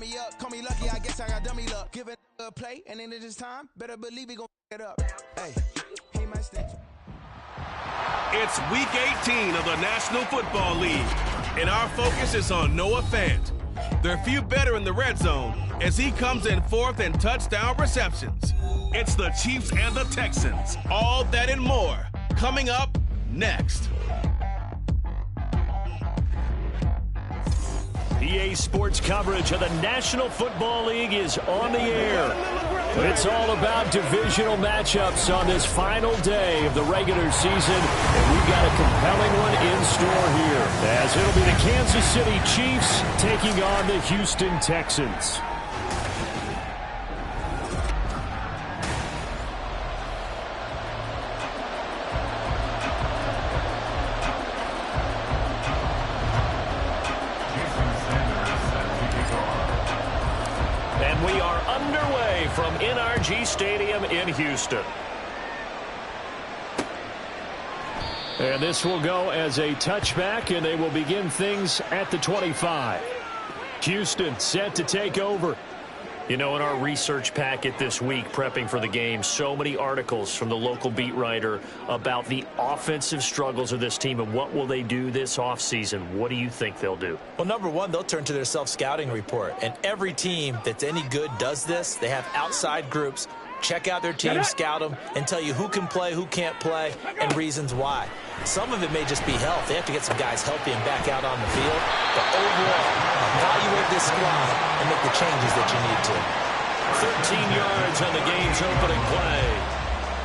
me up, call me lucky, I guess I got dummy luck. Give it a play, and then it's time, better believe he gon' it up. Hey, he might stay. It's Week 18 of the National Football League, and our focus is on Noah Fant. They're few better in the red zone as he comes in fourth in touchdown receptions. It's the Chiefs and the Texans. All that and more coming up next. EA Sports coverage of the National Football League is on the air. It's all about divisional matchups on this final day of the regular season, and we've got a compelling one in store here, as it'll be the Kansas City Chiefs taking on the Houston Texans. And we are underway from NRG Stadium in Houston. And this will go as a touchback, and they will begin things at the 25. Houston set to take over. You know, in our research packet this week, prepping for the game, so many articles from the local beat writer about the offensive struggles of this team and what will they do this offseason. What do you think they'll do? Well, number one, they'll turn to their self-scouting report. And every team that's any good does this. They have outside groups. Check out their team, scout them, and tell you who can play, who can't play, and reasons why. Some of it may just be health. They have to get some guys healthy and back out on the field. But overall, evaluate this squad and make the changes that you need to. 13 yards on the game's opening play.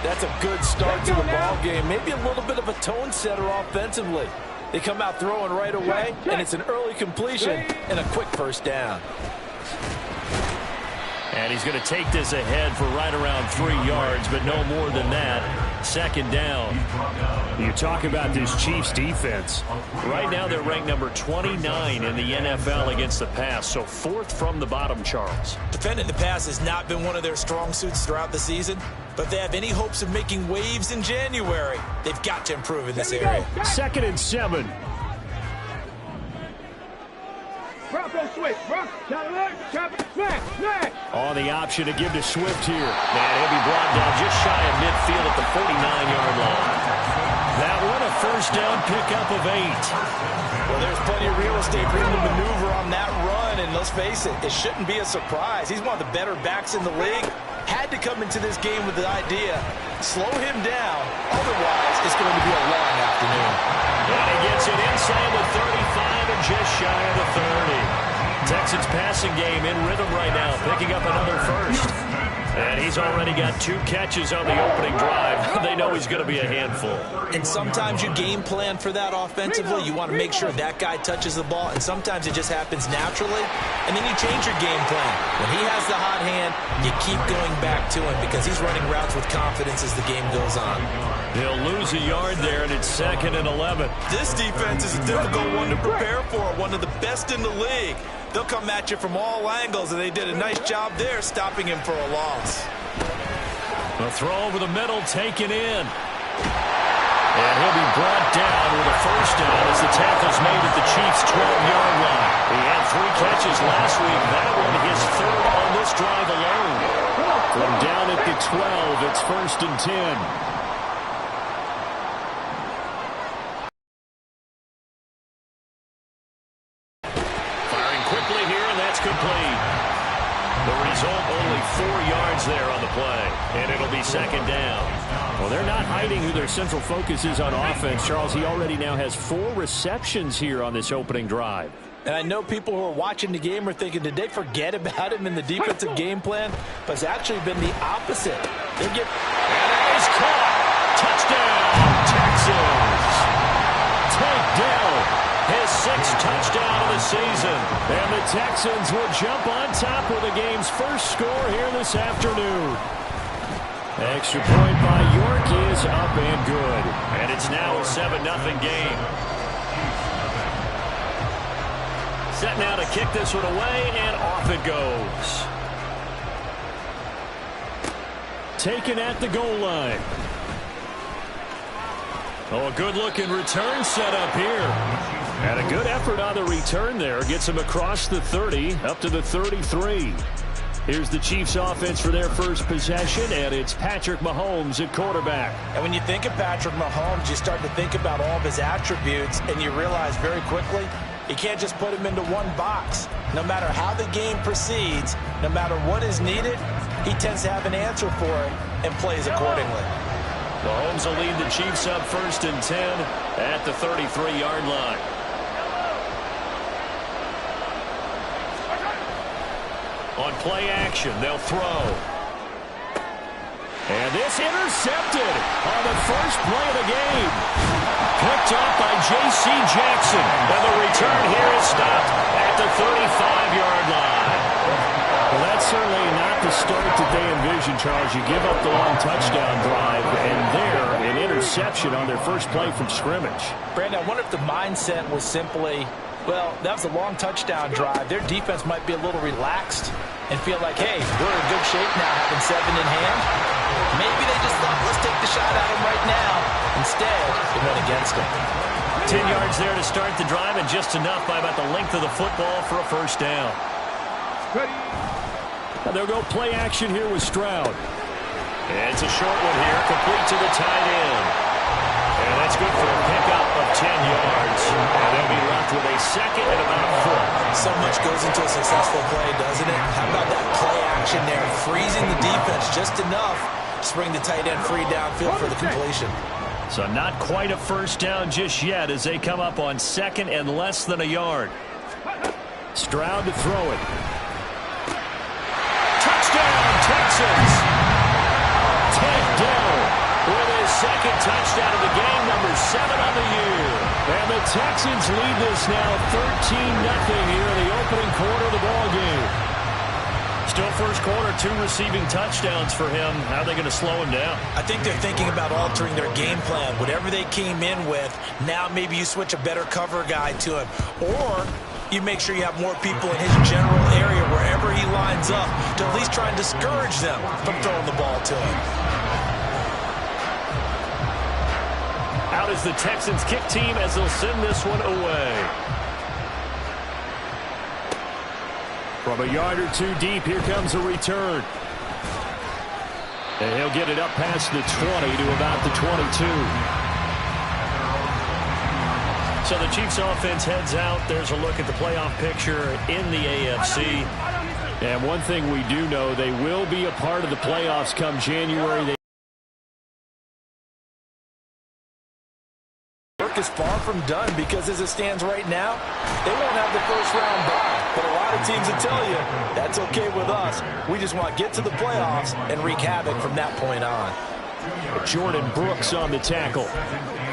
That's a good start to the ball game. Maybe a little bit of a tone setter offensively. They come out throwing right away, and it's an early completion and a quick first down. And he's going to take this ahead for right around 3 yards, but no more than that. Second down. You talk about this Chiefs defense. Right now they're ranked number 29 in the NFL against the pass, so fourth from the bottom, Charles. Defending the pass has not been one of their strong suits throughout the season, but if they have any hopes of making waves in January, they've got to improve in this area. 2nd and 7. On the option to give to Swift here. Man, he'll be brought down just shy of midfield at the 49-yard line. That one a first down pickup of 8. Well, there's plenty of real estate for him to maneuver on that run, and let's face it, it shouldn't be a surprise. He's one of the better backs in the league. Had to come into this game with the idea, slow him down, otherwise it's going to be a long afternoon. And he gets it inside the 35 and just shy of the 30. Texans passing game in rhythm right now, picking up another first. And he's already got 2 catches on the opening drive. They know he's going to be a handful. And sometimes you game plan for that offensively. You want to make sure that guy touches the ball, and sometimes it just happens naturally. And then you change your game plan. When he has the hot hand, you keep going back to him because he's running routes with confidence as the game goes on. He'll lose a yard there, and it's 2nd and 11. This defense is a difficult one to prepare for, one of the best in the league. They'll come at you from all angles, and they did a nice job there stopping him for a loss. A throw over the middle, taken in. And he'll be brought down with a first down as the tackle's made at the Chiefs' 12-yard line. He had 3 catches last week. That one his 3rd on this drive alone. From down at the 12, it's 1st and 10. Complete. The result, only 4 yards there on the play, and it'll be 2nd down. Well, they're not hiding who their central focus is on offense. Charles, he already now has 4 receptions here on this opening drive. And I know people who are watching the game are thinking, did they forget about him in the defensive game plan? But it's actually been the opposite. They get... And he's caught. Touchdown, Texans. Takedown. His 6th touchdown of the season. And the Texans will jump on top with the game's first score here this afternoon. Extra point by York is up and good. And it's now a 7-0 game. Set now to kick this one away, and off it goes. Taken at the goal line. Oh, a good-looking return set up here. And a good effort on the return there. Gets him across the 30, up to the 33. Here's the Chiefs offense for their first possession, and it's Patrick Mahomes at quarterback. And when you think of Patrick Mahomes, you start to think about all of his attributes, and you realize very quickly you can't just put him into one box. No matter how the game proceeds, no matter what is needed, he tends to have an answer for it and plays accordingly. Mahomes will lead the Chiefs up 1st and 10 at the 33-yard line. On play action, they'll throw. And this intercepted on the first play of the game. Picked up by J.C. Jackson. And the return here is stopped at the 35-yard line. Well, that's certainly not the start that they envisioned, Charles. You give up the long touchdown drive, and there, an interception on their first play from scrimmage. Brandon, I wonder if the mindset was simply, well, that was a long touchdown drive. Their defense might be a little relaxed and feel like, hey, we're in good shape now, having 7 in hand. Maybe they just thought, let's take the shot at him right now. Instead, it went against him. 10 yards there to start the drive, and just enough by about the length of the football for a first down. And they'll go play action here with Stroud. And it's a short one here, complete to the tight end. And that's good for a pickup of 10 yards. And they'll be left with a second and about a foot. So much goes into a successful play, doesn't it? How about that play action there, freezing the defense just enough to bring the tight end free downfield for the completion. So not quite a first down just yet as they come up on 2nd and less than a yard. Stroud to throw it. Touchdown, Texans! Ted Dell with his second touchdown of the game, number 7 on the year. And the Texans lead this now 13-0 here in the opening quarter of the ballgame. Still first quarter, 2 receiving touchdowns for him. How are they going to slow him down? I think they're thinking about altering their game plan. Whatever they came in with, now maybe you switch a better cover guy to him. Or you make sure you have more people in his general area wherever he lines up to at least try and discourage them from throwing the ball to him. Out is the Texans kick team as they'll send this one away. From a yard or 2 deep, here comes a return. And he'll get it up past the 20 to about the 22. So the Chiefs offense heads out. There's a look at the playoff picture in the AFC. And one thing we do know, they will be a part of the playoffs come January. Work is far from done because as it stands right now, they won't have the first round bye. But a lot of teams will tell you, that's okay with us. We just want to get to the playoffs and wreak havoc from that point on. Jordan Brooks on the tackle.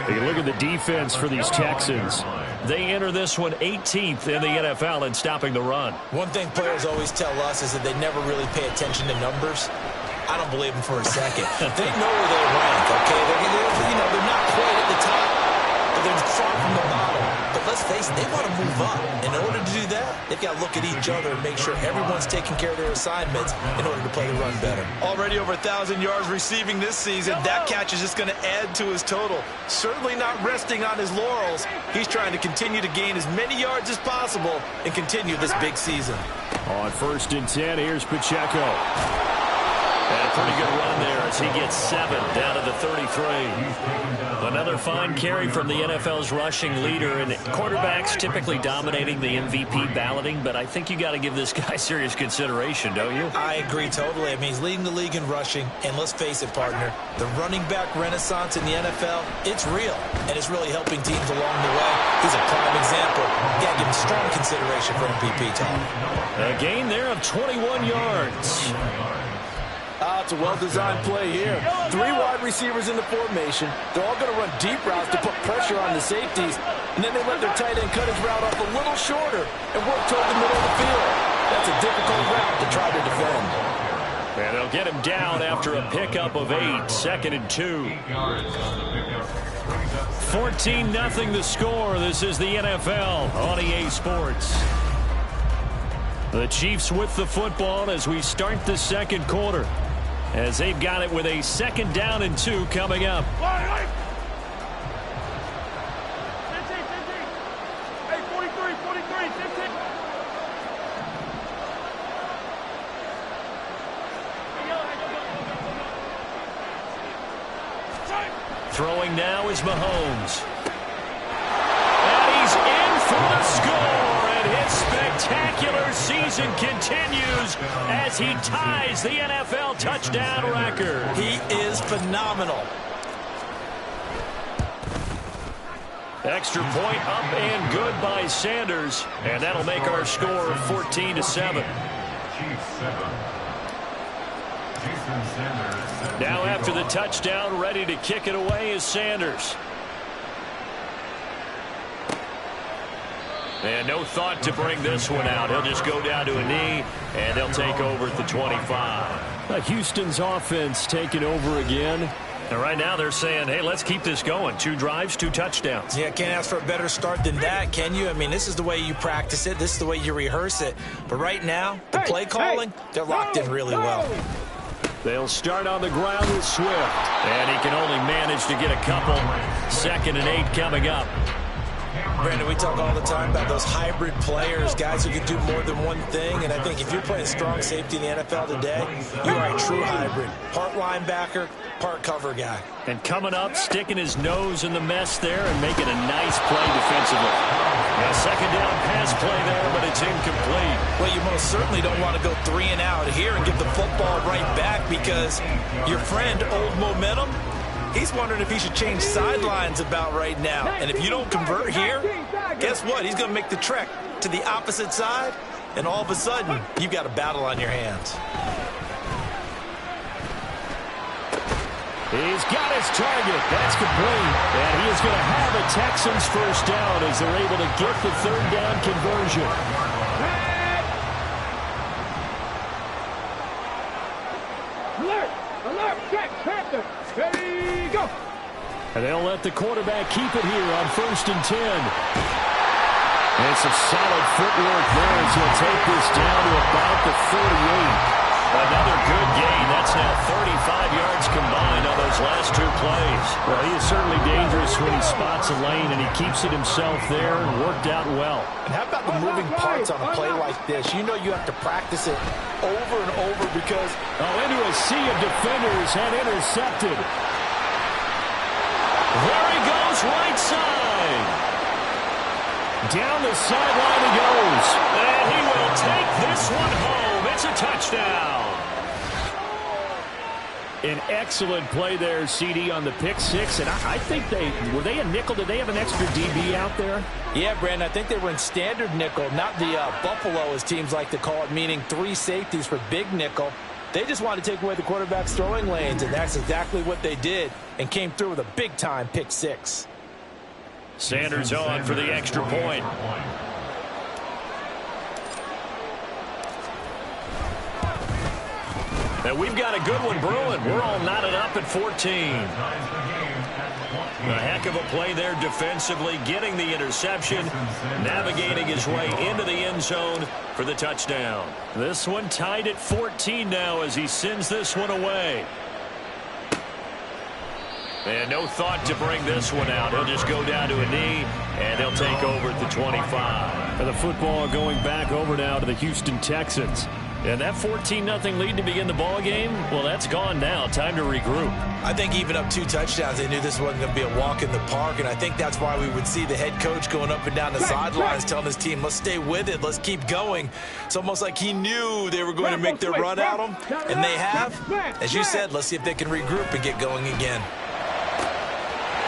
You look at the defense for these Texans. They enter this one 18th in the NFL in stopping the run. One thing players always tell us is that they never really pay attention to numbers. I don't believe them for a second. They know where they rank, okay? They're not quite at the top, but they're far from the bottom. But let's face it, they want to move up. In order to do that, they've got to look at each other and make sure everyone's taking care of their assignments in order to play the run better. Already over 1,000 yards receiving this season. That catch is just going to add to his total. Certainly not resting on his laurels. He's trying to continue to gain as many yards as possible and continue this big season. On 1st and 10, here's Pacheco. And a pretty good run there as he gets 7 down to the 33. Another fine carry from the NFL's rushing leader, and quarterbacks typically dominating the MVP balloting, but I think you got to give this guy serious consideration, don't you? I agree totally. I mean, he's leading the league in rushing, and let's face it, partner, the running back renaissance in the NFL, it's real, and it's really helping teams along the way. He's a prime example. You got to give him strong consideration for MVP time. A gain there of 21 yards. It's a well-designed play here. 3 wide receivers in the formation. They're all going to run deep routes to put pressure on the safeties. And then they let their tight end cut his route off a little shorter and work toward the middle of the field. That's a difficult route to try to defend. And they'll get him down after a pickup of 8. 2nd and 2. 14-0 the score. This is the NFL on EA Sports. The Chiefs with the football as we start the 2nd quarter, as they've got it with a 2nd down and 2 coming up. Throwing now is Mahomes. And he's in for the score. And his spectacular season continues as he ties the NFL touchdown record. He is phenomenal. Extra point up and good by Sanders. And that'll make our score 14-7. Now after the touchdown, ready to kick it away is Sanders. And no thought to bring this one out. He'll just go down to a knee, and they'll take over at the 25. Houston's offense taking over again. And right now they're saying, hey, let's keep this going. 2 drives, 2 touchdowns. Yeah, can't ask for a better start than that, can you? I mean, this is the way you practice it. This is the way you rehearse it. But right now, the play calling, they're locked in really well. They'll start on the ground with Swift. And he can only manage to get a couple. 2nd and 8 coming up. Brandon, we talk all the time about those hybrid players, guys who can do more than one thing. And I think if you're playing strong safety in the NFL today, you are a true hybrid. Part linebacker, part cover guy. And coming up, sticking his nose in the mess there and making a nice play defensively. A 2nd down pass play there, but it's incomplete. Well, you most certainly don't want to go 3 and out here and get the football right back because your friend, Old Momentum, he's wondering if he should change sidelines about right now. And if you don't convert here, guess what? He's going to make the trek to the opposite side, and all of a sudden, you've got a battle on your hands. He's got his target. That's complete. And he is going to have a Texans first down as they're able to get the 3rd down conversion. Alert! Alert! Check! Panther! Ready, go! And they'll let the quarterback keep it here on 1st and 10. And some solid footwork there as he'll take this down to about the 38. Another good gain. That's now 35 yards combined on those last 2 plays. Well, he is certainly dangerous when he spots a lane, and he keeps it himself there and worked out well. And how about the moving parts on a play like this? You know you have to practice it over and over because... into a sea of defenders and intercepted. There he goes, right side. Down the sideline he goes. And he will take this one home. It's a touchdown. An excellent play there, CD, on the pick 6. And I think were they a nickel? Did they have an extra DB out there? Yeah, Brandon, I think they were in standard nickel, not the Buffalo, as teams like to call it, meaning 3 safeties for big nickel. They just wanted to take away the quarterback's throwing lanes, and that's exactly what they did and came through with a big-time pick 6. Sanders on for the extra point. And we've got a good one brewing. We're all knotted up at 14. A heck of a play there defensively, getting the interception, navigating his way into the end zone for the touchdown. This one tied at 14 now as he sends this one away. And no thought to bring this one out. He'll just go down to a knee, and they'll take over at the 25. And the football going back over now to the Houston Texans. And that 14-0 lead to begin the ball game, well, that's gone now. Time to regroup. I think even up 2 touchdowns, they knew this wasn't going to be a walk in the park, and I think that's why we would see the head coach going up and down the sidelines telling his team, let's stay with it, let's keep going. It's almost like he knew they were going to make their run at him, and they have. As you said, let's see if they can regroup and get going again.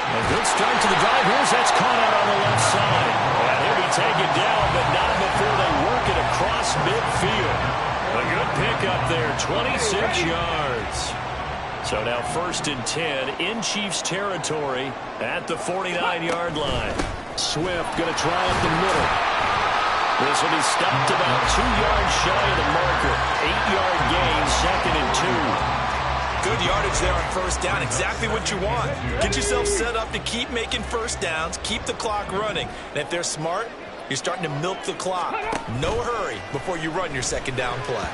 A good start to the drive. That's caught out on the left side. And he'll be taken down, but not before they work it across midfield. A good pickup there, 26 yards. So now 1st and 10 in Chiefs territory at the 49-yard line. Swift going to try up the middle. This will be stopped about 2 yards shy of the marker. 8-yard gain, 2nd and 2. Good yardage there on 1st down. Exactly what you want. Get yourself set up to keep making 1st downs, keep the clock running. And if they're smart, you're starting to milk the clock. No hurry before you run your 2nd down play.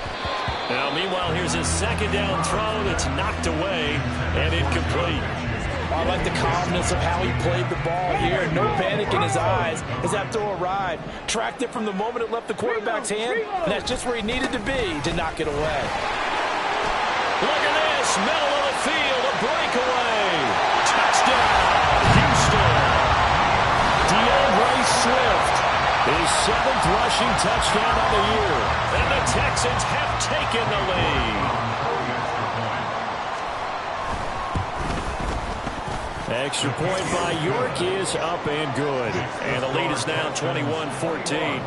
Now, meanwhile, here's a 2nd down throw that's knocked away and incomplete. I like the calmness of how he played the ball here. No panic in his eyes as that throw arrived. Tracked it from the moment it left the quarterback's hand, and that's just where he needed to be to knock it away. Look at this, middle of the field, a breakaway. Touchdown. his 7th rushing touchdown of the year. And the Texans have taken the lead. Extra point by York is up and good. And the lead is now 21-14.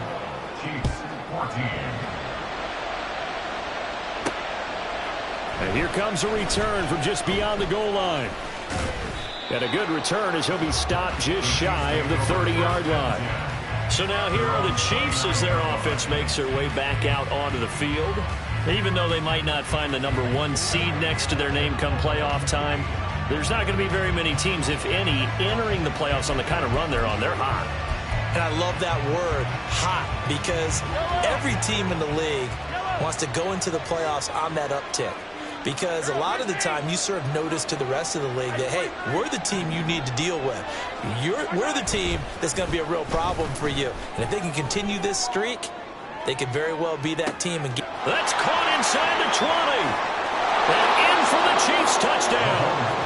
And here comes a return from just beyond the goal line. And a good return as he'll be stopped just shy of the 30-yard line. So now here are the Chiefs as their offense makes their way back out onto the field. Even though they might not find the number 1 seed next to their name come playoff time, there's not going to be very many teams, if any, entering the playoffs on the kind of run they're on. They're hot. And I love that word, hot, because every team in the league wants to go into the playoffs on that uptick. Because a lot of the time you serve notice to the rest of the league that, hey, we're the team you need to deal with. We're the team that's going to be a real problem for you. And if they can continue this streak, they could very well be that team. And that's caught inside the 20. And in for the Chiefs touchdown.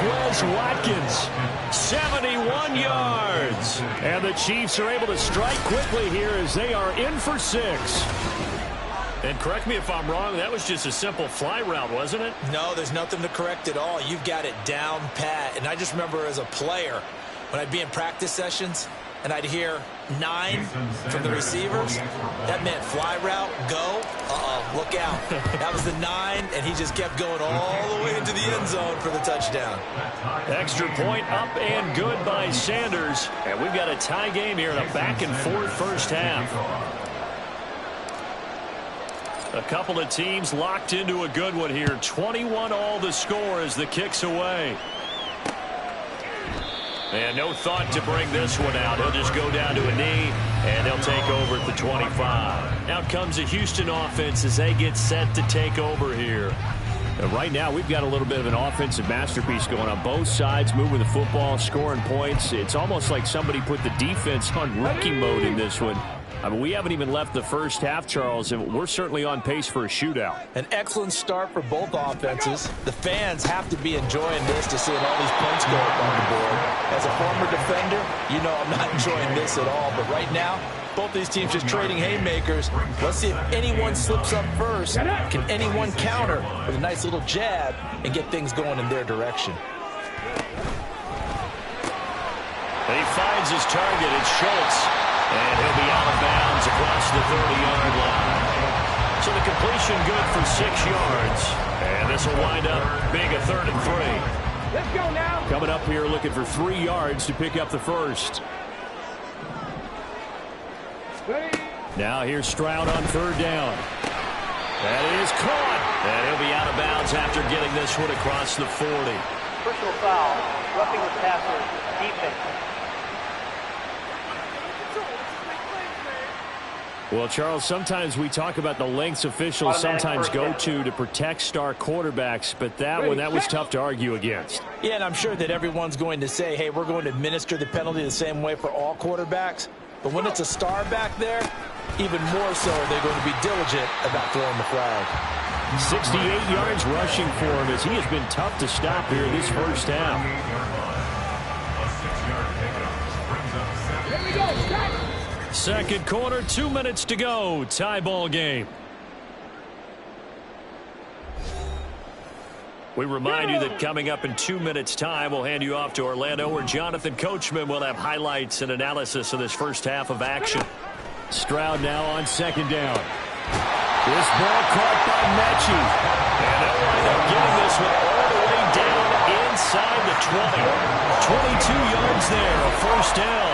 Quez Watkins, 71 yards. And the Chiefs are able to strike quickly here as they are in for 6. And correct me if I'm wrong, that was just a simple fly route, wasn't it? No, there's nothing to correct at all. You've got it down pat. And I just remember as a player, when I'd be in practice sessions and I'd hear 9 from the receivers, that meant fly route, go, look out. That was the 9, and he just kept going all the way into the end zone for the touchdown. Extra point up and good by Sanders. And we've got a tie game here in a back-and-forth first half. A couple of teams locked into a good one here. 21-all the score as the kick's away. And no thought to bring this one out. He'll just go down to a knee, and they'll take over at the 25. Out comes the Houston offense as they get set to take over here. And right now, we've got a little bit of an offensive masterpiece going on. Both sides moving the football, scoring points. It's almost like somebody put the defense on rookie mode in this one. I mean, we haven't even left the first half, Charles, and we're certainly on pace for a shootout. An excellent start for both offenses. The fans have to be enjoying this to seeing all these points go up on the board. As a former defender, you know I'm not enjoying this at all. But right now, both these teams just trading haymakers. Let's see if anyone slips up first. Can anyone counter with a nice little jab and get things going in their direction? And he finds his target. It's Schultz. And he'll be out of bounds across the 30-yard line. So the completion good for 6 yards. And this will wind up being a 3rd and 3. Let's go now. Coming up here looking for 3 yards to pick up the first. Now here's Stroud on 3rd down. That is caught. And he'll be out of bounds after getting this one across the 40. Personal foul, roughing the passer, defense. Well, Charles, sometimes we talk about the lengths officials sometimes go to protect star quarterbacks, but that one, that was tough to argue against. Yeah, and I'm sure that everyone's going to say, hey, we're going to administer the penalty the same way for all quarterbacks. But when it's a star back there, even more so are they going to be diligent about throwing the flag. 68 yards rushing for him as he has been tough to stop here this first half. Here we go, set. Second quarter, 2 minutes to go. Tie ball game. We remind you that coming up in 2 minutes' time, we'll hand you off to Orlando, where Jonathan Coachman will have highlights and analysis of this first half of action. Stroud now on 2nd down. This ball caught by Mechie. And they'll wind up getting this one all the way down inside the 20. 22 yards there, a first down.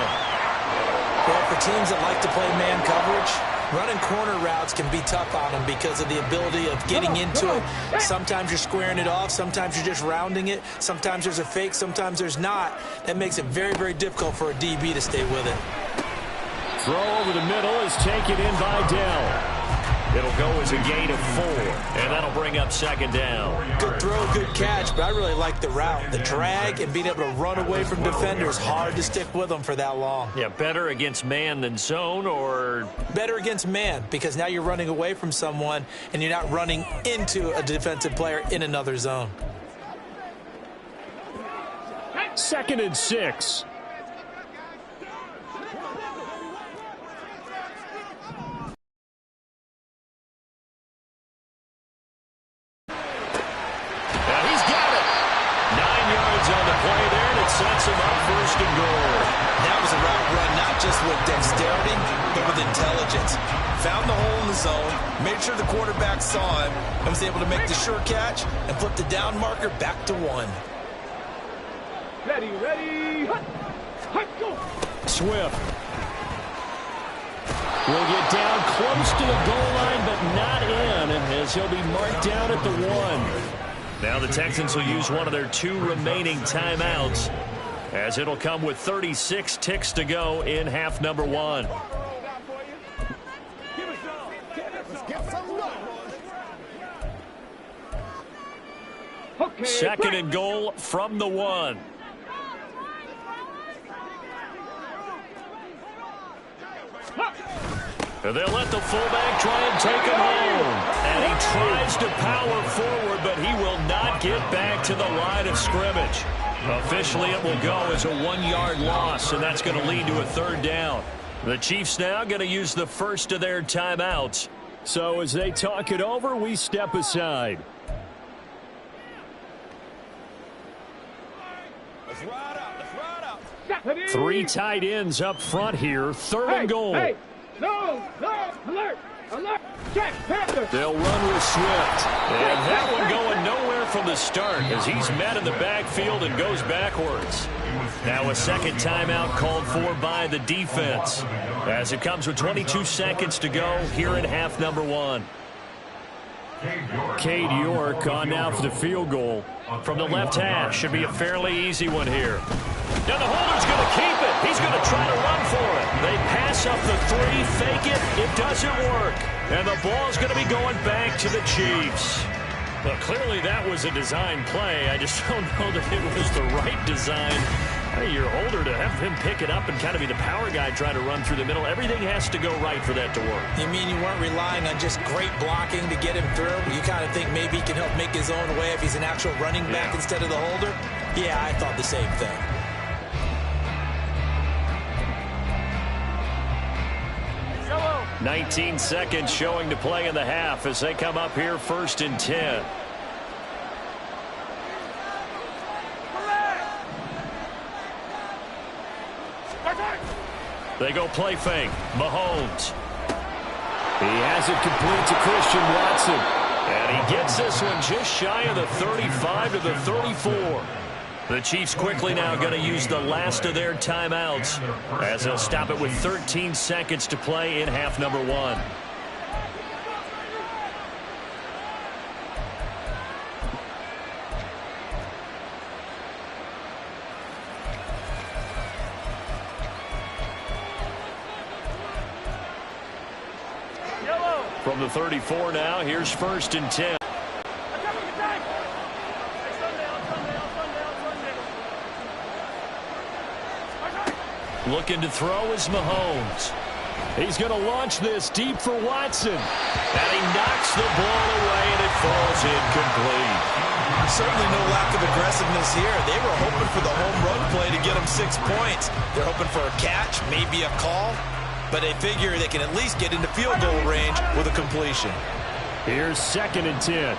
Well, for teams that like to play man coverage, running corner routes can be tough on them because of the ability of getting into it. Sometimes you're squaring it off. Sometimes you're just rounding it. Sometimes there's a fake. Sometimes there's not. That makes it very, very difficult for a DB to stay with it. Throw over the middle is taken in by Dell. It'll go as a gain of 4, and that'll bring up 2nd down. Good throw, good catch, but I really like the route. The drag and being able to run away from defenders, hard to stick with them for that long. Yeah, better against man than zone, or? Better against man, because now you're running away from someone, and you're not running into a defensive player in another zone. 2nd and 6. goal. That was a route run, not just with dexterity, but with intelligence. Found the hole in the zone, made sure the quarterback saw him, and was able to make the sure catch and flip the down marker back to 1. Ready, hut, go. Swift will get down close to the goal line, but not in, as he'll be marked down at the 1. Now the Texans will use one of their 2 remaining timeouts, as it'll come with 36 ticks to go in half number 1. Okay, Second and goal from the 1. And they'll let the fullback try and take him home. And he tries to power forward, but he will not get back to the line of scrimmage. Officially, it will go as a 1-yard loss, and that's going to lead to a 3rd down. The Chiefs now going to use the first of their timeouts. So as they talk it over, we step aside. Let's ride out. 3 tight ends up front here. 3rd and goal. Hey, no, alert, check, Panther. They'll run with Swift. And that one going nowhere from the start as he's met in the backfield and goes backwards. Now a second timeout called for by the defense, as it comes with 22 seconds to go here in half number 1. Cade York on now for the field goal from the left hash. Should be a fairly easy one here. Now the holder's going to keep it. He's going to try to run for it. They pass up the 3, fake it. It doesn't work. And the ball's going to be going back to the Chiefs. Well, clearly that was a design play. I just don't know that it was the right design. Your holder to have him pick it up and kind of be the power guy trying to run through the middle. Everything has to go right for that to work. You mean you weren't relying on just great blocking to get him through? You kind of think maybe he can help make his own way if he's an actual running back instead of the holder? Yeah, I thought the same thing. 19 seconds showing to play in the half as they come up here 1st and 10. They go play fake. Mahomes. He has it complete to Christian Watson. And he gets this one just shy of the 35 to the 34. The Chiefs quickly now going to use the last of their timeouts as they'll stop it with 13 seconds to play in half number 1. From the 34 now, here's 1st and 10. Looking to throw is Mahomes. He's going to launch this deep for Watson. And he knocks the ball away, and it falls incomplete. Certainly no lack of aggressiveness here. They were hoping for the home run play to get them 6 points. They're hoping for a catch, maybe a call. But they figure they can at least get into field goal range with a completion. Here's 2nd and 10.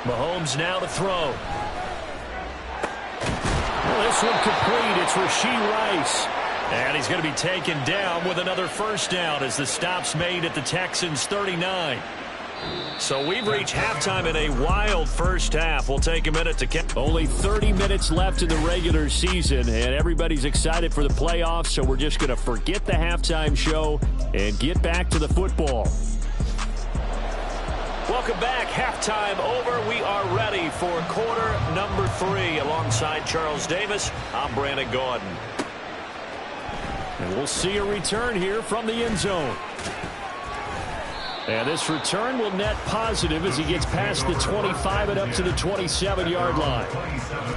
Mahomes now to throw. Well, this one complete. It's Rashee Rice. And he's going to be taken down with another 1st down as the stop's made at the Texans' 39. So we've reached halftime in a wild first half. We'll take a minute to count. Only 30 minutes left in the regular season, and everybody's excited for the playoffs, so we're just going to forget the halftime show and get back to the football. Welcome back. Halftime over. We are ready for quarter number 3. Alongside Charles Davis, I'm Brandon Gordon. And we'll see a return here from the end zone. And this return will net positive as he gets past the 25 and up to the 27-yard line.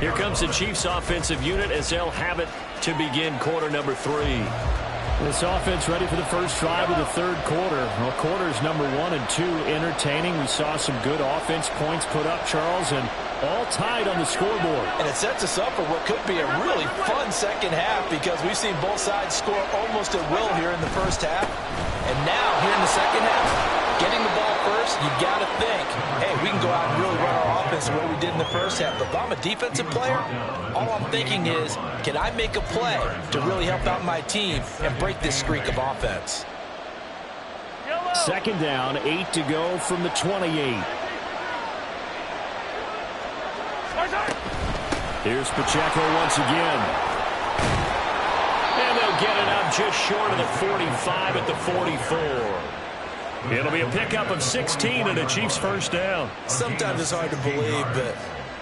Here comes the Chiefs offensive unit as they'll have it to begin quarter number 3. This offense ready for the first drive of the third quarter. Well, quarters number 1 and 2 entertaining. We saw some good offense points put up, Charles, and all tied on the scoreboard. And it sets us up for what could be a really fun second half because we've seen both sides score almost at will here in the first half. And now, here in the second half, getting the ball first, you got to think, hey, we can go out and really run our offense the way we did in the first half. But if I'm a defensive player, all I'm thinking is, can I make a play to really help out my team and break this streak of offense? Second down, 8 to go from the 28. Here's Pacheco once again. And they'll get it up just short of the 45 at the 44. It'll be a pickup of 16 and a Chiefs first down. Sometimes it's hard to believe, but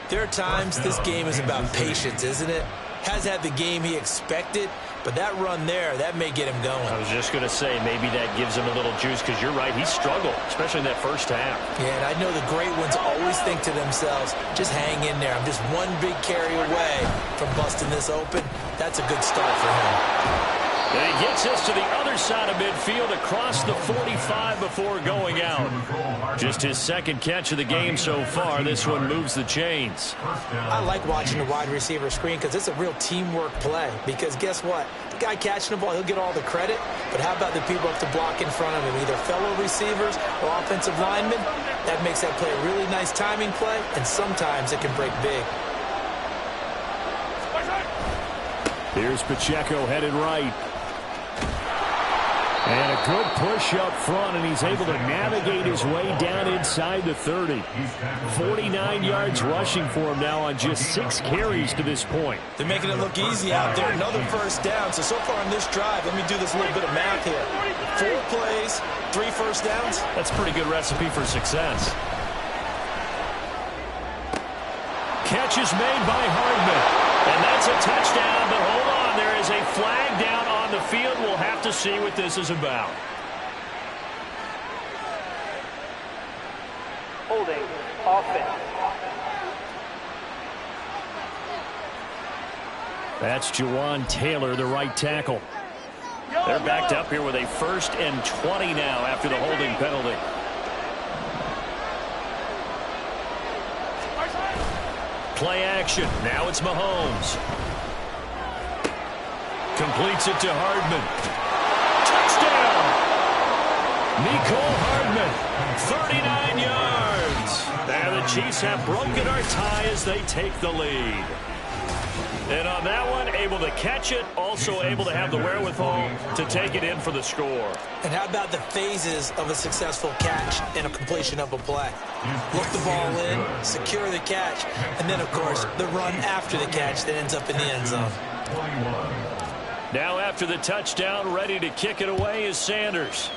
there are times this game is about patience, isn't it? Has had the game he expected, but that run there, that may get him going. I was just going to say, maybe that gives him a little juice because you're right, he struggled, especially in that first half. Yeah, and I know the great ones always think to themselves, just hang in there. I'm just one big carry away from busting this open. That's a good start for him. And he gets us to the other side of midfield across the 45 before going out. Just his second catch of the game so far. This one moves the chains. I like watching the wide receiver screen because it's a real teamwork play. Because guess what? The guy catching the ball, he'll get all the credit. But how about the people up to block in front of him, either fellow receivers or offensive linemen? That makes that play a really nice timing play, and sometimes it can break big. Here's Pacheco headed right. And a good push up front, and he's able to navigate his way down inside the 30. 49 yards rushing for him now on just 6 carries to this point. They're making it look easy out there. Another first down. So far on this drive, let me do this little bit of math here. 4 plays, 3 first downs. That's a pretty good recipe for success. Catch is made by Hardman. And that's a touchdown, but hold on. There is a flag down on the field. We'll have to see what this is about. Holding offense. That's Jawan Taylor, the right tackle. They're backed up here with a 1st and 20 now after the holding penalty. Play action. Now it's Mahomes. Completes it to Hardman. Touchdown! Mecole Hardman, 39 yards. And the Chiefs have broken our tie as they take the lead. And on that one, able to catch it, also able to have the wherewithal to take it in for the score. And how about the phases of a successful catch and a completion of a play? Look the ball in, secure the catch, and then, of course, the run after the catch that ends up in the end zone. Now after the touchdown, ready to kick it away is Sanders.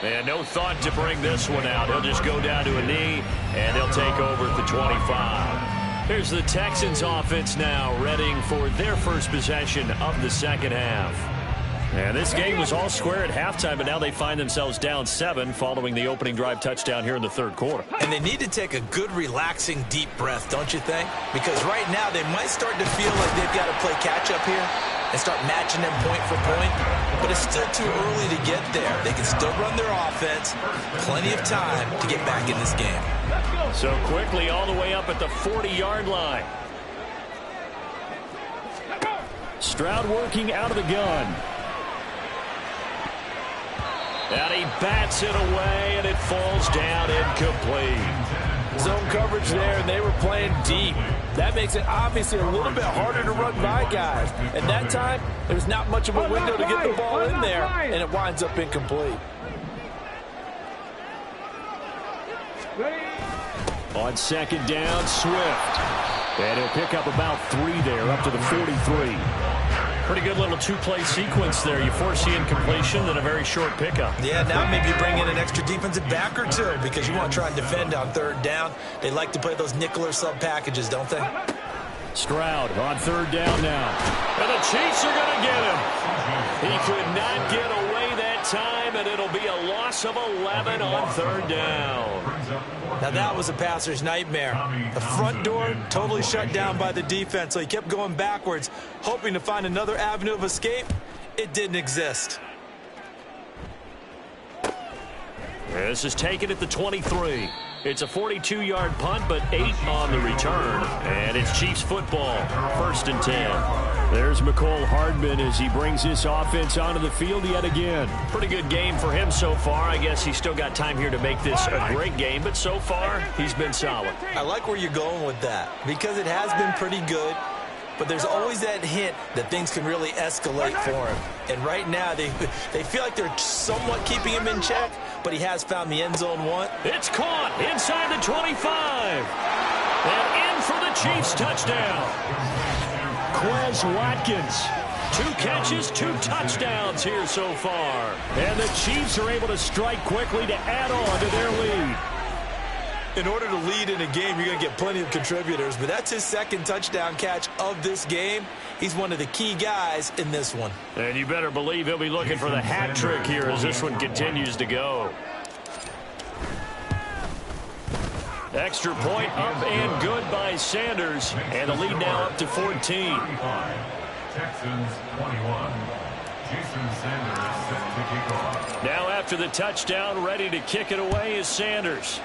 And no thought to bring this one out. He'll just go down to a knee, and they'll take over at the 25. Here's the Texans offense now, readying for their first possession of the second half. And this game was all square at halftime, but now they find themselves down 7 following the opening drive touchdown here in the third quarter. And they need to take a good, relaxing, deep breath, don't you think? Because right now they might start to feel like they've got to play catch-up here and start matching them point for point. But it's still too early to get there. They can still run their offense. Plenty of time to get back in this game. So quickly all the way up at the 40-yard line. Stroud working out of the gun. And he bats it away, and it falls down incomplete. Zone coverage there, and they were playing deep. That makes it obviously a little bit harder to run by guys. At that time, there's not much of a window to get the ball in there, and it winds up incomplete. On second down, Swift. And he'll pick up about 3 there, up to the 43. Pretty good little 2-play sequence there. You foresee incompletion, then a very short pickup. Yeah, now maybe you bring in an extra defensive back or 2 because you want to try and defend on third down. They like to play those nickel or sub packages, don't they? Stroud on third down now. And the Chiefs are going to get him. He could not get away that time, and it'll be a loss of 11 on third down. Now that was a passer's nightmare. The front door totally shut down by the defense, so he kept going backwards, hoping to find another avenue of escape. It didn't exist. This is taken at the 23. It's a 42-yard punt, but 8 on the return. And it's Chiefs football, 1st and 10. There's McCole Hardman as he brings this offense onto the field yet again. Pretty good game for him so far. I guess he's still got time here to make this a great game, but so far he's been solid. I like where you're going with that because it has been pretty good. But there's always that hint that things can really escalate for him. And right now, they feel like they're somewhat keeping him in check, but he has found the end zone once. It's caught inside the 25. And in for the Chiefs touchdown. Quez Watkins. 2 catches, 2 touchdowns here so far. And the Chiefs are able to strike quickly to add on to their lead. In order to lead in a game, you're going to get plenty of contributors, but that's his 2nd touchdown catch of this game. He's one of the key guys in this one. And you better believe he'll be looking for the hat trick here as this one continues to go. Extra point up and good by Sanders, and the lead now up to 14. Texans 21. Jason Sanders set to kick off. Now after the touchdown, ready to kick it away is Sanders.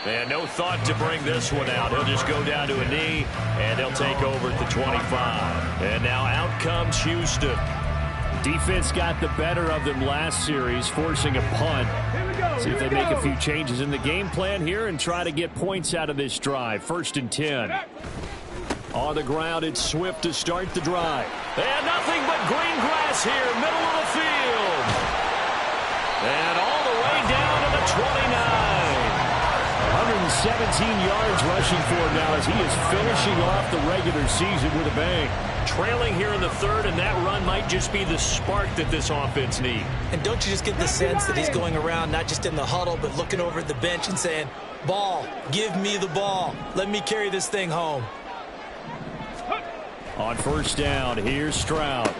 And no thought to bring this one out. He'll just go down to a knee, and they'll take over at the 25. And now out comes Houston. Defense got the better of them last series, forcing a punt. See if they make a few changes in the game plan here and try to get points out of this drive. 1st and 10. On the ground, it's Swift to start the drive. And nothing but green grass here, middle of the field. And all the way down to the 29. 117 yards rushing for him now as he is finishing off the regular season with a bang. Trailing here in the 3rd, and that run might just be the spark that this offense needs. And don't you just get the sense that he's going around not just in the huddle, but looking over at the bench and saying, ball, give me the ball. Let me carry this thing home. On 1st down, here's Stroud.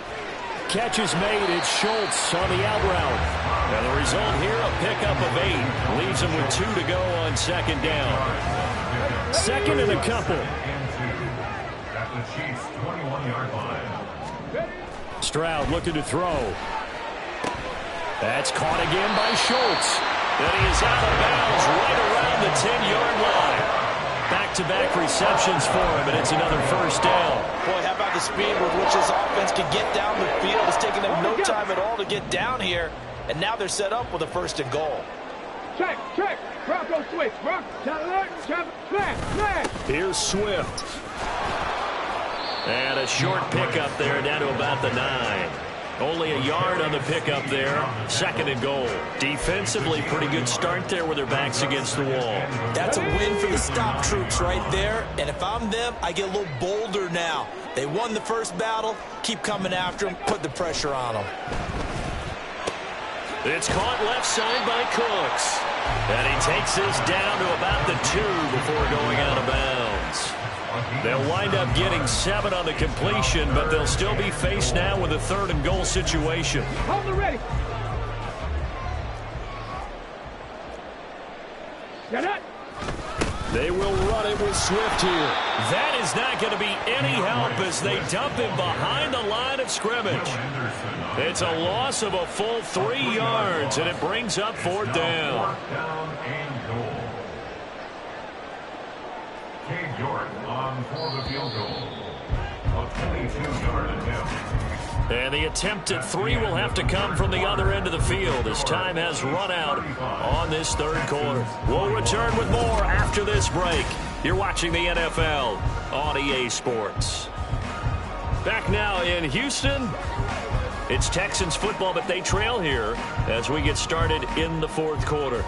Catch is made. It's Schultz on the out route. And the result here, a pickup of 8. Leaves him with 2 to go on 2nd down. 2nd and a couple. At the Chiefs 21-yard line. Stroud looking to throw. That's caught again by Schultz. And he is out of bounds right around the 10-yard line. Back-to-back receptions for him, and it's another 1st down. Boy, how about the speed with which this offense can get down the field? It's taken them no time at all to get down here, and now they're set up with a 1st and goal. Check. Bronco switch. Flash. Here's Swift. And a short pickup there down to about the 9. Only a yard on the pickup there. 2nd and goal. Defensively, pretty good start there with their backs against the wall. That's a win for the stop troops right there. And if I'm them, I get a little bolder now. They won the 1st battle. Keep coming after them. Put the pressure on them. It's caught left side by Cooks. And he takes this down to about the 2 before going out of bounds. They'll wind up getting 7 on the completion, but they'll still be faced now with a 3rd and goal situation. Hold it ready. Get it. They will run it with Swift here. That is not going to be any help as they dump him behind the line of scrimmage. It's a loss of a full 3 yards, and it brings up 4th down. Cade York on for the field goal. A 22-yard attempt. And the attempt at 3 will have to come from the other end of the field as time has run out on this 3rd quarter. We'll return with more after this break. You're watching the NFL on EA Sports. Back now in Houston. It's Texans football, but they trail here as we get started in the 4th quarter.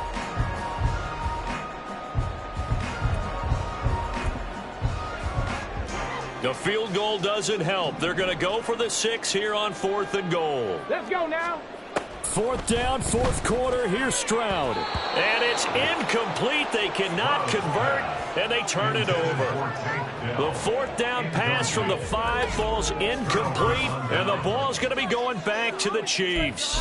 The field goal doesn't help. They're going to go for the 6 here on 4th and goal. Let's go now. 4th down, 4th quarter. Here's Stroud. And it's incomplete. They cannot convert, and they turn it over. The 4th down pass from the 5 falls incomplete, and the ball's going to be going back to the Chiefs.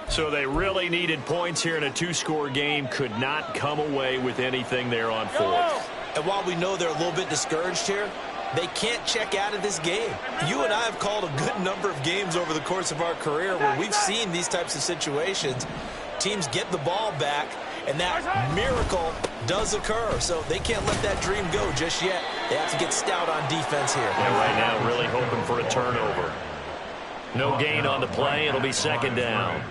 So they really needed points here in a 2-score game. Could not come away with anything there on 4th. And while we know they're a little bit discouraged here, they can't check out of this game. You and I have called a good number of games over the course of our career where we've seen these types of situations. Teams get the ball back, and that miracle does occur. So they can't let that dream go just yet. They have to get stout on defense here. And right now, really hoping for a turnover. No gain on the play. It'll be 2nd down.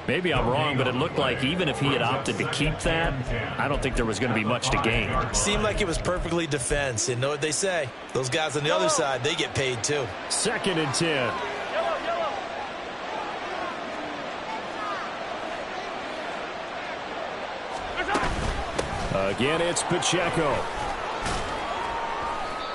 Maybe I'm wrong, but it looked like even if he had opted to keep that, I don't think there was going to be much to gain. Seemed like it was perfectly defense. And know what they say? Those guys on the other side, they get paid too. 2nd and 10. Again, it's Pacheco.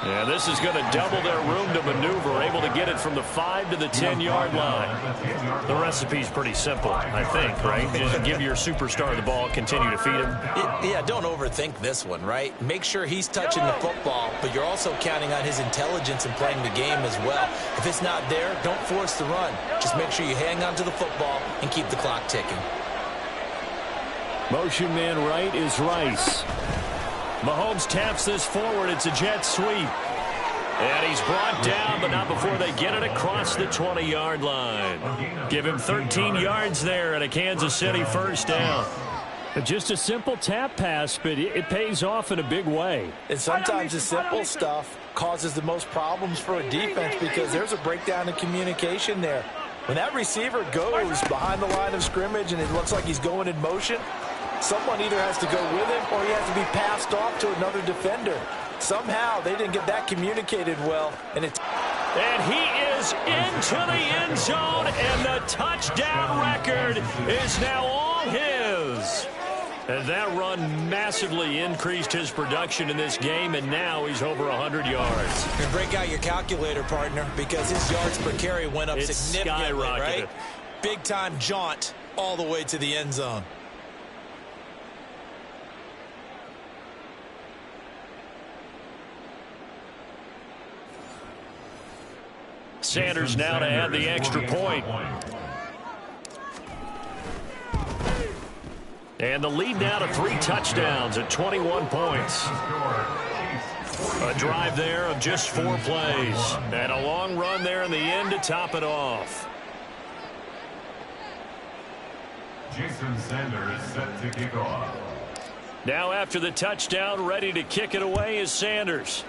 And this is going to double their room to maneuver, able to get it from the 5 to the 10-yard line. The recipe's pretty simple, I think, right? Just give your superstar the ball, continue to feed him. Yeah, don't overthink this one, right? Make sure he's touching the football, but you're also counting on his intelligence in playing the game as well. If it's not there, don't force the run. Just make sure you hang on to the football and keep the clock ticking. Motion man right is Rice. Mahomes taps this forward. It's a jet sweep. And he's brought down, but not before they get it across the 20-yard line. Give him 13 yards there and a Kansas City 1st down. Just a simple tap pass, but it pays off in a big way. And sometimes the simple stuff causes the most problems for a defense because there's a breakdown in communication there. When that receiver goes behind the line of scrimmage and it looks like he's going in motion, someone either has to go with him or he has to be passed off to another defender. Somehow they didn't get that communicated well. And he is into the end zone, and the touchdown record is now all his. And that run massively increased his production in this game, and now he's over 100 yards. And break out your calculator, partner, because his yards per carry went up significantly, right? Big-time jaunt all the way to the end zone. Sanders now to add the extra point. And the lead now to 3 touchdowns at 21 points. A drive there of just 4 plays. And a long run there in the end to top it off. Jason Sanders set to kick off. Now after the touchdown, ready to kick it away is Sanders.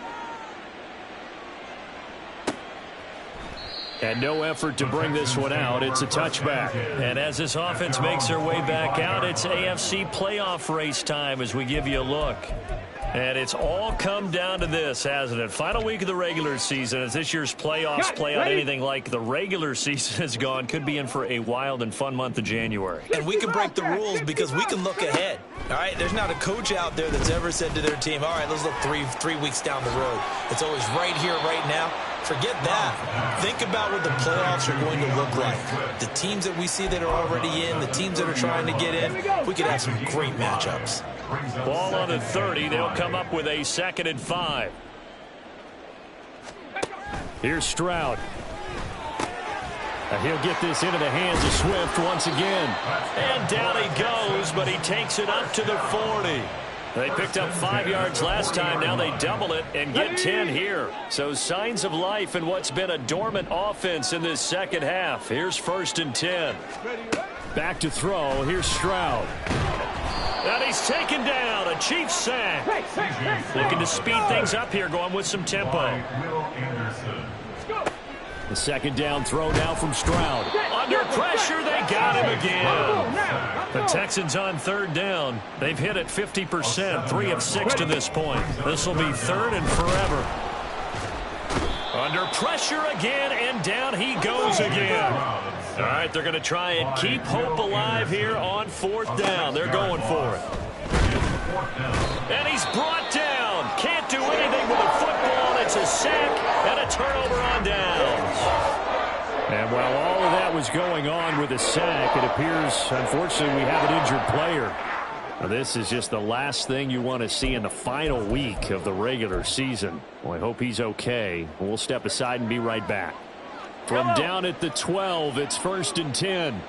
And no effort to bring this one out. It's a touchback. And as this offense makes their way back out, it's AFC playoff race time as we give you a look. And it's all come down to this, hasn't it? Final week of the regular season. As this year's playoffs play out anything like the regular season has gone, could be in for a wild and fun month of January. And we can break the rules because we can look ahead. All right, there's not a coach out there that's ever said to their team, all right, let's look three weeks down the road. It's always right here, right now. Forget that. Think about what the playoffs are going to look like. The teams that we see that are already in, the teams that are trying to get in, we could have some great matchups. Ball on the 30. They'll come up with a 2nd and 5. Here's Stroud. He'll get this into the hands of Swift once again. And down he goes, but he takes it up to the 40. They picked up 5 yards last time. Now they double it and get 10 here. So signs of life in what's been a dormant offense in this second half. Here's 1st and 10. Back to throw. Here's Stroud. And he's taken down. A Chiefs sack. Looking to speed things up here, going with some tempo. The 2nd down throw now from Stroud. Under pressure, they got him again. The Texans on 3rd down. They've hit it 50%, 3 of 6 to this point. This will be 3rd and forever. Under pressure again, and down he goes again. All right, they're going to try and keep hope alive here on 4th down. They're going for it. And he's brought down. Can't do anything with a football. It's a sack and a turnover on downs. And while all of that was going on with a sack. It appears, unfortunately, we have an injured player. Now, this is just the last thing you want to see in the final week of the regular season. Well, I hope he's okay. We'll step aside and be right back. From down at the 12, it's 1st and 10.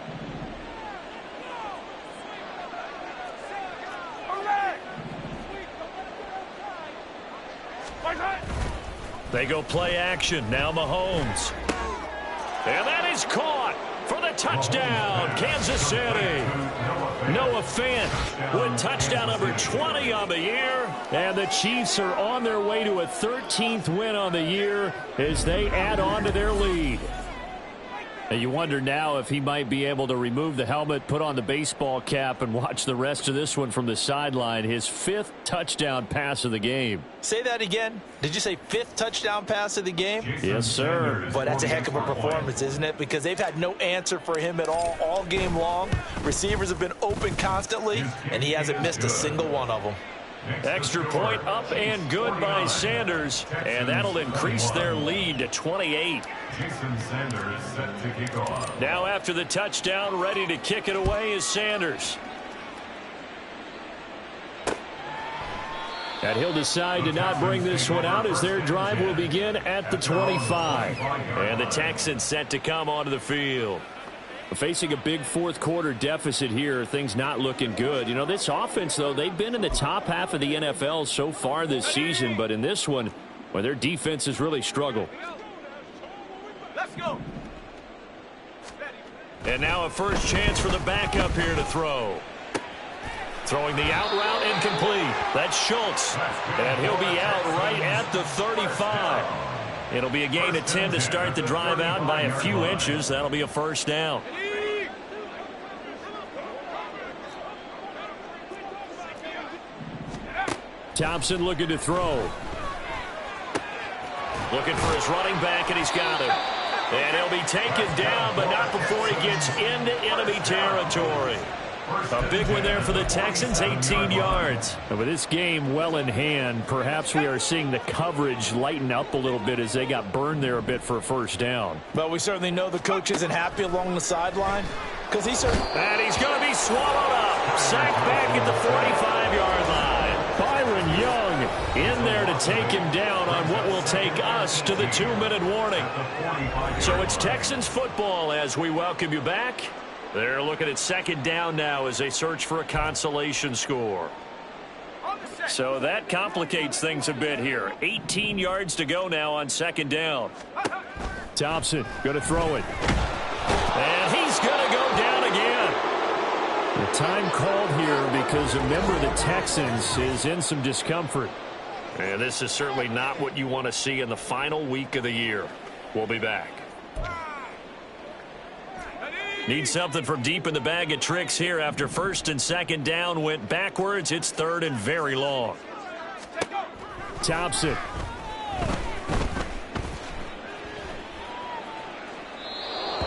They go play action. Now Mahomes. And that is caught for the touchdown, Kansas City. Noah Fant with touchdown number 20 on the year. And the Chiefs are on their way to a 13th win on the year as they add on to their lead. And you wonder now if he might be able to remove the helmet, put on the baseball cap, and watch the rest of this one from the sideline. His 5th touchdown pass of the game. Say that again. Did you say 5th touchdown pass of the game? Yes, sir. But that's a heck of a performance, isn't it? Because they've had no answer for him at all game long. Receivers have been open constantly, and he hasn't missed a single one of them. Extra point up and good by Sanders, and that'll increase their lead to 28. Jason Sanders set to kick off. Now after the touchdown, ready to kick it away is Sanders. And he'll decide to not bring this one out as their drive will begin at the 25. And the Texans set to come onto the field. Facing a big fourth quarter deficit here, things not looking good. You know, this offense, though, they've been in the top half of the NFL so far this season, but in this one, well, their defense has really struggled. Let's go. And now a first chance for the backup here to throw. Throwing the out route incomplete. That's Schultz. And he'll be out right at the 35. It'll be a gain of 10 to start the drive out, and by a few inches, that'll be a first down. Thompson looking to throw. Looking for his running back, and he's got him. And he'll be taken down, but not before he gets into enemy territory. A big one there for the Texans, 18 yards. And with this game well in hand, perhaps we are seeing the coverage lighten up a little bit as they got burned there a bit for a first down. But we certainly know the coach isn't happy along the sideline. And he's going to be swallowed up. Sacked back at the 45-yard line. Byron Young in there to take him down on what will take us to the 2-minute warning. So it's Texans football as we welcome you back. They're looking at second down now as they search for a consolation score. So that complicates things a bit here. 18 yards to go now on second down. Thompson going to throw it. And he's going to go down again. The time called here because a member of the Texans is in some discomfort. And this is certainly not what you want to see in the final week of the year. We'll be back. Need something from deep in the bag of tricks here after first and second down went backwards. It's third and very long. Thompson.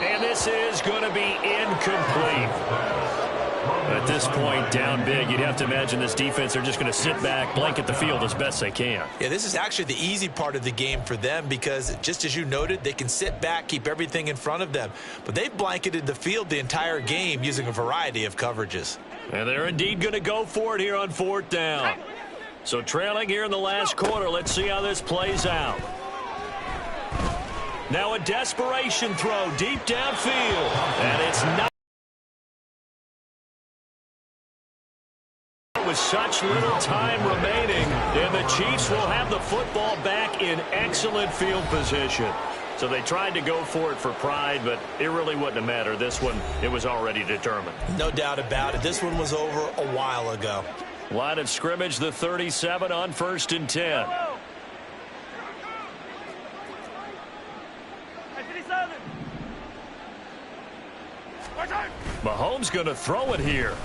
And this is going to be incomplete. At this point, down big, you'd have to imagine this defense, they're just going to sit back, blanket the field as best they can. Yeah, this is actually the easy part of the game for them because, just as you noted, they can sit back, keep everything in front of them. But they've blanketed the field the entire game using a variety of coverages. And they're indeed going to go for it here on fourth down. So trailing here in the last quarter, let's see how this plays out. Now a desperation throw deep downfield. And it's not. With such little time remaining, and the Chiefs will have the football back in excellent field position. So they tried to go for it for pride, but it really wouldn't have mattered. This one, it was already determined. No doubt about it. This one was over a while ago. Line of scrimmage, the 37 on first and 10. Mahomes going to throw it here.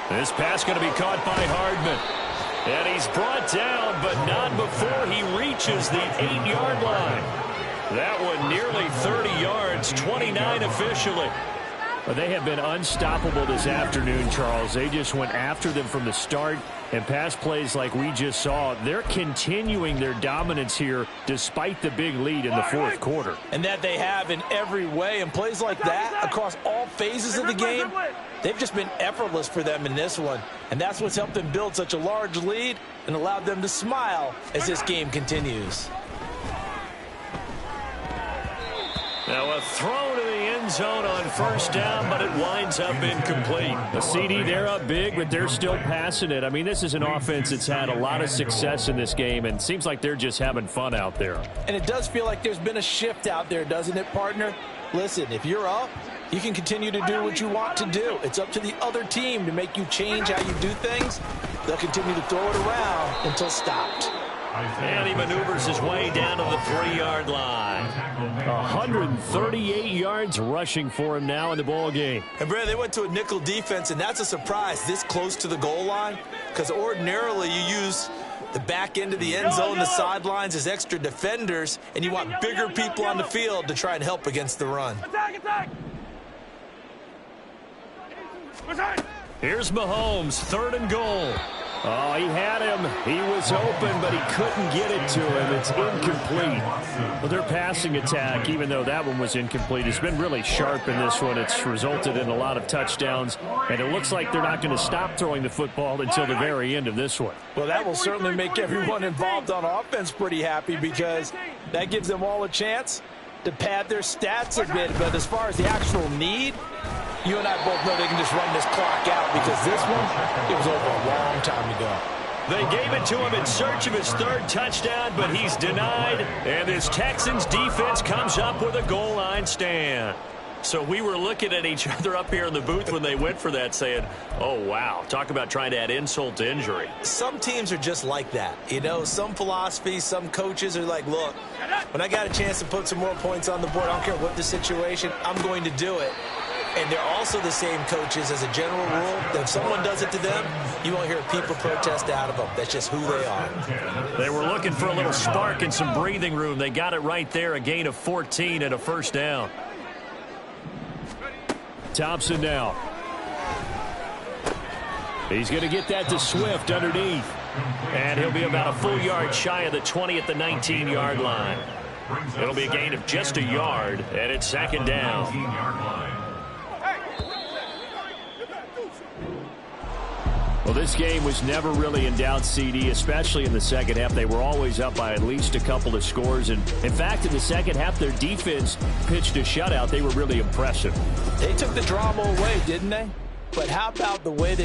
This pass going to be caught by Hardman. And he's brought down, but not before he reaches the 8-yard line. That one nearly 30 yards, 29 officially. Well, they have been unstoppable this afternoon, Charles. They just went after them from the start, and pass plays like we just saw. They're continuing their dominance here despite the big lead in the fourth quarter. And that they have in every way. And plays like that across all phases of the game, they've just been effortless for them in this one. And that's what's helped them build such a large lead and allowed them to smile as this game continues. Now a throw to the end zone on first down, but it winds up incomplete. The CD, they're up big, but they're still passing it. I mean, this is an offense that's had a lot of success in this game, and seems like they're just having fun out there. And it does feel like there's been a shift out there, doesn't it, partner? Listen, if you're up, you can continue to do what you want to do. It's up to the other team to make you change how you do things. They'll continue to throw it around until stopped. And he maneuvers his way down to the 3-yard line. 138 yards rushing for him now in the ball game. And, Brad, they went to a nickel defense, and that's a surprise this close to the goal line, because ordinarily you use the back end of the end zone, the sidelines as extra defenders, and you want bigger people on the field to try and help against the run. Here's Mahomes, 3rd and goal. Oh, he had him. He was open, but he couldn't get it to him. It's incomplete. Well, their passing attack, even though that one was incomplete, has been really sharp in this one. It's resulted in a lot of touchdowns, and it looks like they're not going to stop throwing the football until the very end of this one. Well, that will certainly make everyone involved on offense pretty happy, because that gives them all a chance to pad their stats a bit. But as far as the actual need, you and I both know they can just run this clock out, because this one, it was over a long time ago. They gave it to him in search of his 3rd touchdown, but he's denied. And this Texans defense comes up with a goal line stand. So we were looking at each other up here in the booth when they went for that, saying, oh, wow, talk about trying to add insult to injury. Some teams are just like that. You know, some philosophies, some coaches are like, look, when I got a chance to put some more points on the board, I don't care what the situation, I'm going to do it. And they're also the same coaches, as a general rule, that if someone does it to them, you won't hear people protest out of them. That's just who they are. They were looking for a little spark and some breathing room. They got it right there, a gain of 14 and a first down. Thompson now. He's going to get that to Swift underneath. And he'll be about a full yard shy of the 20 at the 19-yard line. It'll be a gain of just a yard, and it's 2nd down. Well, this game was never really in doubt, CD, especially in the second half. They were always up by at least a couple of scores. And, in fact, in the second half, their defense pitched a shutout. They were really impressive. They took the drama away, didn't they? But how about the way they